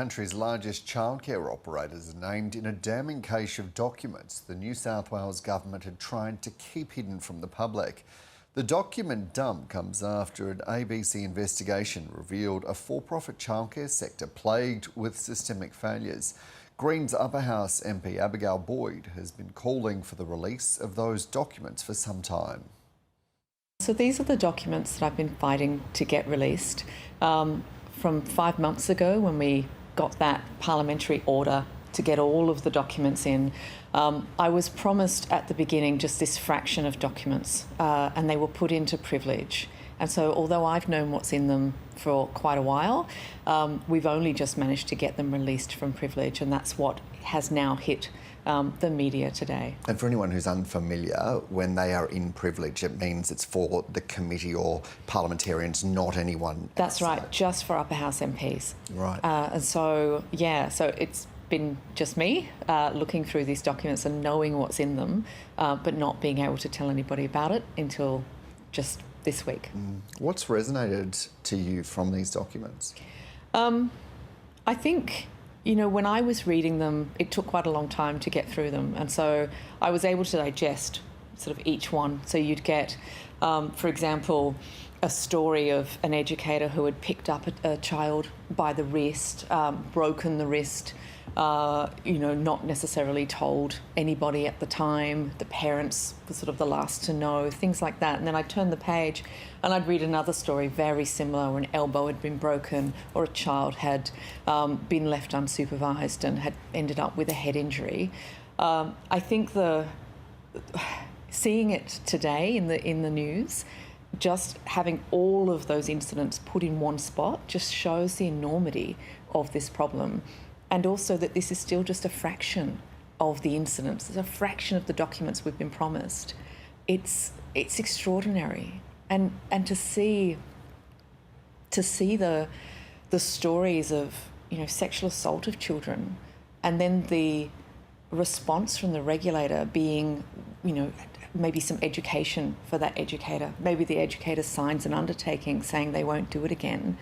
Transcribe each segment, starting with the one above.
Country's largest childcare operators are named in a damning cache of documents the New South Wales government had tried to keep hidden from the public. The document dump comes after an ABC investigation revealed a for-profit childcare sector plagued with systemic failures. Greens Upper House MP Abigail Boyd has been calling for the release of those documents for some time. So these are the documents that I've been fighting to get released from 5 months ago when we got that parliamentary order to get all of the documents in. I was promised at the beginning just this fraction of documents and they were put into privilege. And so although I've known what's in them for quite a while, we've only just managed to get them released from privilege, and that's what has now hit the media today. And for anyone who's unfamiliar, when they are in privilege, it means it's for the committee or parliamentarians, not anyone That's outside. right, just for Upper House MPs. Right. And so, so it's been just me looking through these documents and knowing what's in them, but not being able to tell anybody about it until just this week. What's resonated to you from these documents? I think, when I was reading them, it took quite a long time to get through them. And so I was able to digest sort of each one. So you'd get, for example, a story of an educator who had picked up a child by the wrist, broken the wrist, not necessarily told anybody at the time. The parents were sort of the last to know, things like that. And then I'd turn the page and I'd read another story very similar, where an elbow had been broken or a child had been left unsupervised and had ended up with a head injury. I think seeing it today in the news, just having all of those incidents put in one spot just shows the enormity of this problem. And also that this is still just a fraction of the incidents. It's a fraction of the documents we've been promised. It's extraordinary. And to see the stories of sexual assault of children, and then the response from the regulator being maybe some education for that educator. Maybe the educator signs an undertaking saying they won't do it again.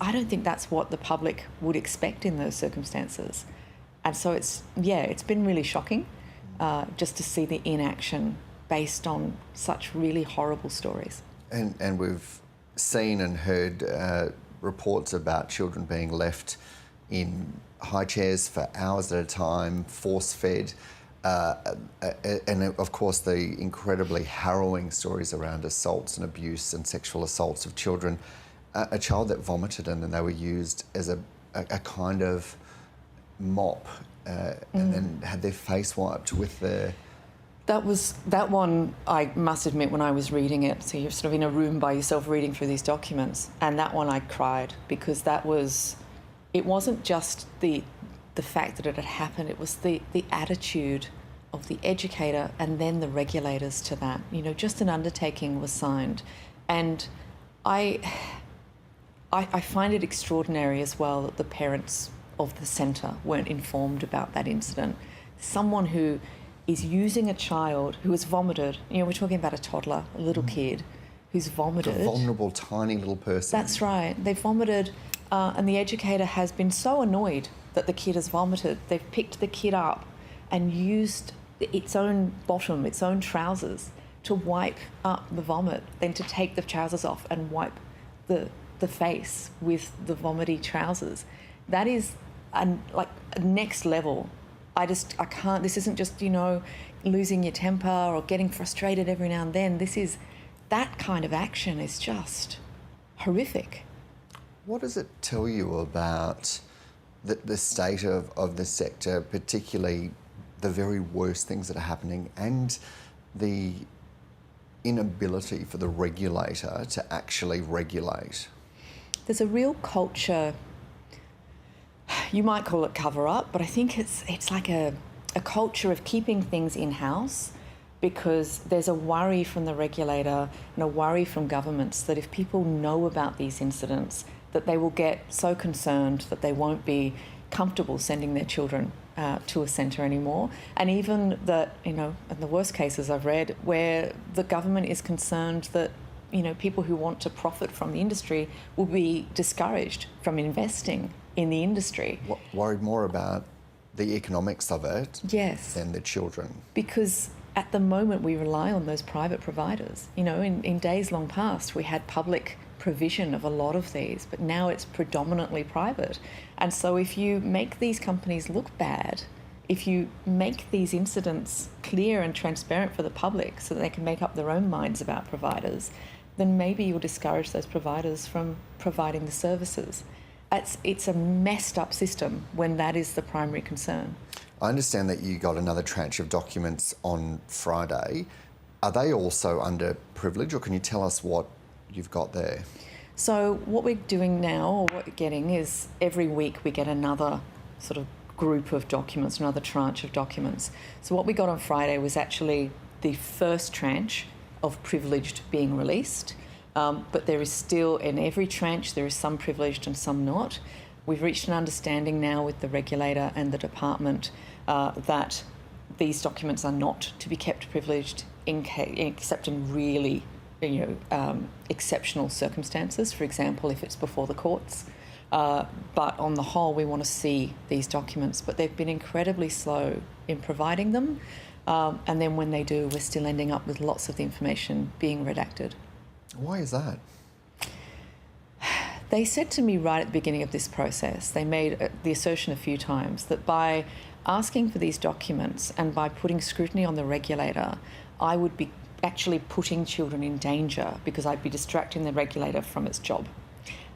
I don't think that's what the public would expect in those circumstances. And so it's been really shocking just to see the inaction based on such really horrible stories. And we've seen and heard reports about children being left in high chairs for hours at a time, force-fed, and of course the incredibly harrowing stories around assaults and abuse and sexual assaults of children. A child that vomited and then they were used as a kind of mop and then had their face wiped with their... That one, I must admit, when I was reading it, so you're sort of in a room by yourself reading through these documents, and that one I cried, because it wasn't just the fact that it had happened, it was the attitude of the educator and then the regulators to that. Just an undertaking was signed. And I find it extraordinary as well that the parents of the centre weren't informed about that incident. Someone who is using a child who has vomited, we're talking about a toddler, a little kid who's vomited. A vulnerable, tiny little person. That's right. They vomited and the educator has been so annoyed that the kid has vomited. They've picked the kid up and used its own bottom, its own trousers, to wipe up the vomit, then to take the trousers off and wipe the face with the vomity trousers. That is a next level. I can't, this isn't just, losing your temper or getting frustrated every now and then. That kind of action is just horrific. What does it tell you about the state of the sector, particularly the very worst things that are happening, and the inability for the regulator to actually regulate? There's a real culture, you might call it cover-up, but I think it's like a culture of keeping things in-house, because there's a worry from the regulator and a worry from governments that if people know about these incidents, that they will get so concerned that they won't be comfortable sending their children to a centre anymore. And even that, in the worst cases I've read, where the government is concerned that people who want to profit from the industry will be discouraged from investing in the industry. Worried more about the economics of it, yes, than the children. Because at the moment we rely on those private providers. In days long past we had public provision of a lot of these, but now it's predominantly private. And so if you make these companies look bad, if you make these incidents clear and transparent for the public so that they can make up their own minds about providers, then maybe you'll discourage those providers from providing the services. It's a messed up system when that is the primary concern. I understand that you got another tranche of documents on Friday. Are they also under privilege, or can you tell us what you've got there? So what we're doing now, or what we're getting, is every week we get another sort of group of documents, another tranche of documents. So what we got on Friday was actually the first tranche of privileged being released, but there is still, in every tranche, there is some privileged and some not. We've reached an understanding now with the regulator and the department that these documents are not to be kept privileged except in really exceptional circumstances. For example, if it's before the courts. But on the whole, we want to see these documents, but they've been incredibly slow in providing them. And then when they do, we're still ending up with lots of the information being redacted. Why is that? They said to me right at the beginning of this process, they made the assertion a few times that by asking for these documents and by putting scrutiny on the regulator, I would be actually putting children in danger because I'd be distracting the regulator from its job.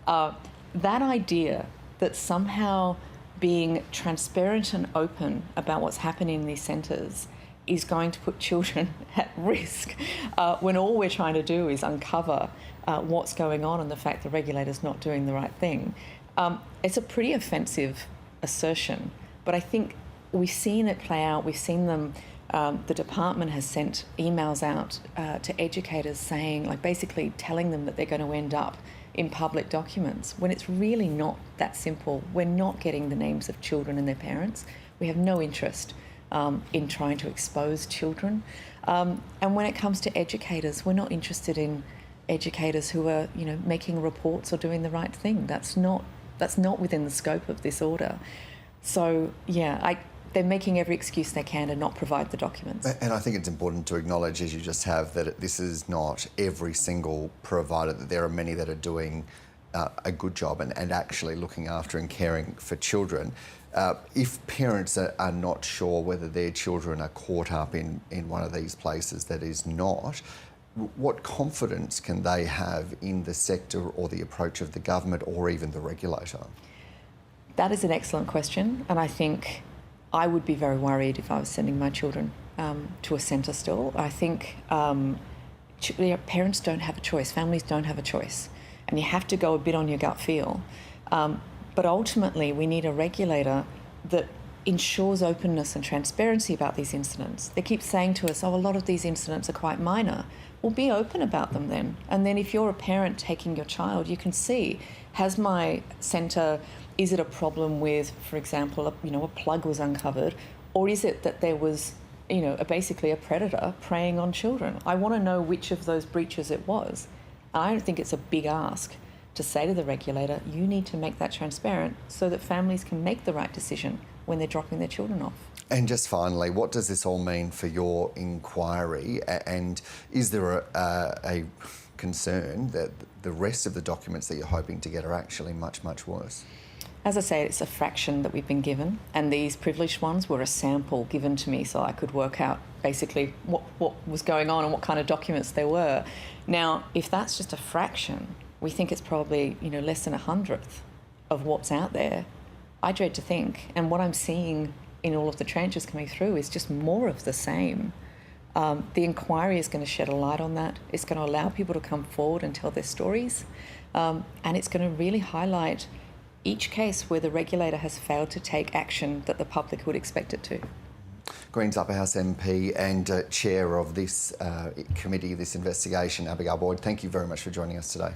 That idea that somehow being transparent and open about what's happening in these centres is going to put children at risk when all we're trying to do is uncover what's going on and the fact the regulator's not doing the right thing. It's a pretty offensive assertion, but I think we've seen it play out. We've seen them, the department has sent emails out to educators saying, like basically telling them that they're going to end up in public documents when it's really not that simple. We're not getting the names of children and their parents. We have no interest in trying to expose children. And when it comes to educators, we're not interested in educators who are, making reports or doing the right thing. That's not within the scope of this order. So yeah, they're making every excuse they can to not provide the documents. And I think it's important to acknowledge, as you just have, that this is not every single provider, that there are many that are doing a good job and actually looking after and caring for children. If parents are not sure whether their children are caught up in one of these places that is not, what confidence can they have in the sector or the approach of the government or even the regulator? That is an excellent question, and I think I would be very worried if I was sending my children to a centre still. I think parents don't have a choice, families don't have a choice, and you have to go a bit on your gut feel. But ultimately, we need a regulator that ensures openness and transparency about these incidents. They keep saying to us, a lot of these incidents are quite minor. Well, be open about them then. And then if you're a parent taking your child, you can see, has my centre, is it a problem with, for example, a plug was uncovered, or is it that there was, basically a predator preying on children? I want to know which of those breaches it was. I don't think it's a big ask to say to the regulator, you need to make that transparent so that families can make the right decision when they're dropping their children off. And just finally, what does this all mean for your inquiry? And is there a concern that the rest of the documents that you're hoping to get are actually much, much worse? As I say, it's a fraction that we've been given, and these privileged ones were a sample given to me so I could work out basically what was going on and what kind of documents there were. Now, if that's just a fraction, we think it's probably less than 1/100th of what's out there. I dread to think, and what I'm seeing in all of the tranches coming through is just more of the same. The inquiry is going to shed a light on that. It's going to allow people to come forward and tell their stories, and it's going to really highlight each case where the regulator has failed to take action that the public would expect it to. Greens Upper House MP and chair of this committee, this investigation, Abigail Boyd, thank you very much for joining us today.